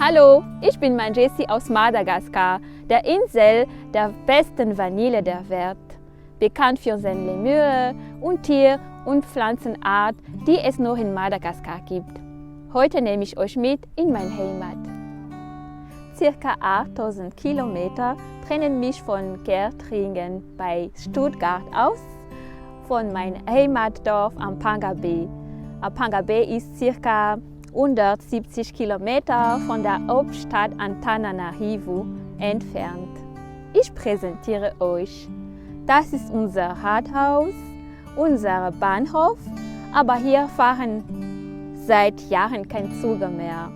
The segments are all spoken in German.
Hallo, ich bin Manjesi aus Madagaskar, der Insel der besten Vanille der Welt, bekannt für seine Lemure und Tier- und Pflanzenart, die es nur in Madagaskar gibt. Heute nehme ich euch mit in mein Heimat. Circa 8000 Kilometer trennen mich von Kertringen bei Stuttgart aus, von meinem Heimatdorf Ampanga Bay. Ampanga Bay ist circa 170 Kilometer von der Hauptstadt Antananarivo entfernt. Ich präsentiere euch. Das ist unser Rathaus, unser Bahnhof, aber hier fahren seit Jahren keine Züge mehr.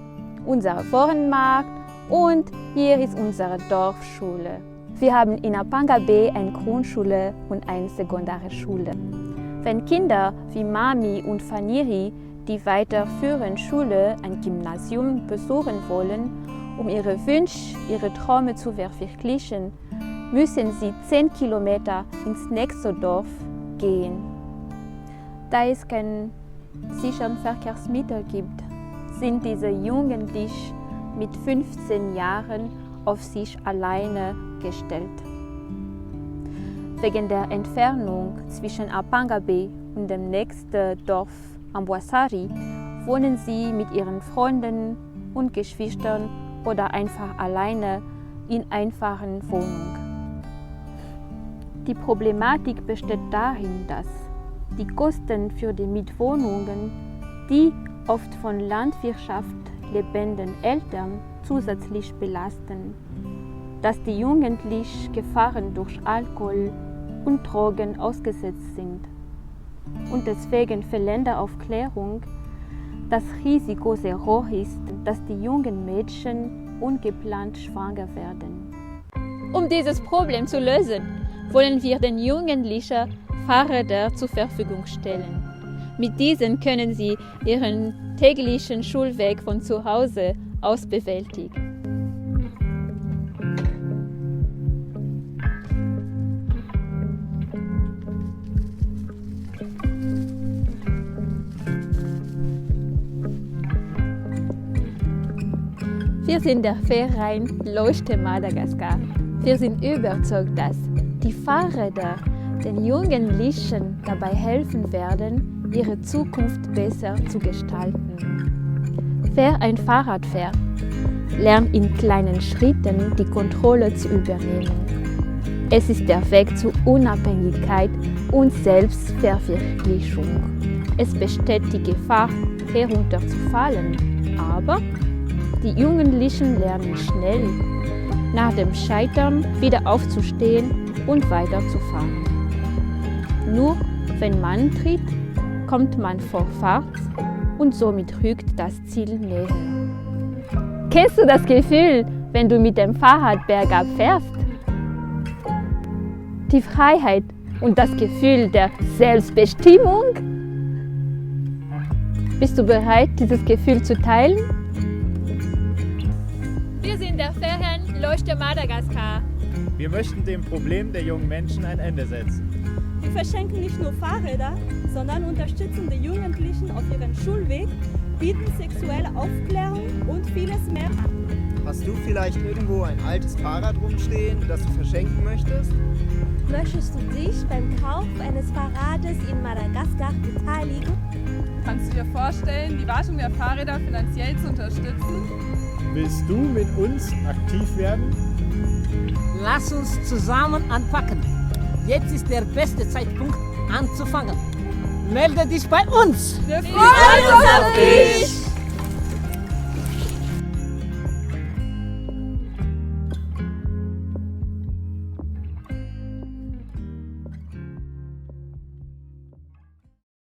Unser Wochenmarkt und hier ist unsere Dorfschule. Wir haben in Ampanga Bay eine Grundschule und eine Sekundarschule. Wenn Kinder wie Mami und Faniri die weiterführende Schule, ein Gymnasium besuchen wollen, um ihre Wünsche, ihre Träume zu verwirklichen, müssen sie 10 Kilometer ins nächste Dorf gehen. Da es kein sicheres Verkehrsmittel gibt, sind diese Jugendlichen mit 15 Jahren auf sich alleine gestellt. Wegen der Entfernung zwischen Ampanga Bay und dem nächsten Dorf Ambwasari wohnen sie mit ihren Freunden und Geschwistern oder einfach alleine in einfachen Wohnungen. Die Problematik besteht darin, dass die Kosten für die Mietwohnungen, die oft von Landwirtschaft lebenden Eltern zusätzlich belasten, dass die Jugendlichen Gefahren durch Alkohol und Drogen ausgesetzt sind und deswegen fehlende Aufklärung das Risiko sehr hoch ist, dass die jungen Mädchen ungeplant schwanger werden. Um dieses Problem zu lösen, wollen wir den Jugendlichen Fahrräder zur Verfügung stellen. Mit diesen können sie ihren täglichen Schulweg von zu Hause aus bewältigen. Wir sind der Verein Leuchte Madagaskar. Wir sind überzeugt, dass die Fahrräder den Jugendlichen dabei helfen werden, ihre Zukunft besser zu gestalten. Wer ein Fahrrad fährt, lernt in kleinen Schritten die Kontrolle zu übernehmen. Es ist der Weg zur Unabhängigkeit und Selbstverwirklichung. Es besteht die Gefahr, herunterzufallen, aber die Jugendlichen lernen schnell, nach dem Scheitern wieder aufzustehen und weiterzufahren. Nur wenn man tritt, kommt man vorwärts und somit rückt das Ziel näher. Kennst du das Gefühl, wenn du mit dem Fahrrad bergab fährst? Die Freiheit und das Gefühl der Selbstbestimmung? Bist du bereit, dieses Gefühl zu teilen? Wir sind der Verein Leuchte Madagaskar. Wir möchten dem Problem der jungen Menschen ein Ende setzen. Wir verschenken nicht nur Fahrräder, sondern unterstützen die Jugendlichen auf ihrem Schulweg, bieten sexuelle Aufklärung und vieles mehr an. Hast du vielleicht irgendwo ein altes Fahrrad rumstehen, das du verschenken möchtest? Möchtest du dich beim Kauf eines Fahrrades in Madagaskar beteiligen? Kannst du dir vorstellen, die Wartung der Fahrräder finanziell zu unterstützen? Willst du mit uns aktiv werden? Lass uns zusammen anpacken. Jetzt ist der beste Zeitpunkt anzufangen. Melde dich bei uns! Wir freuen uns auf dich!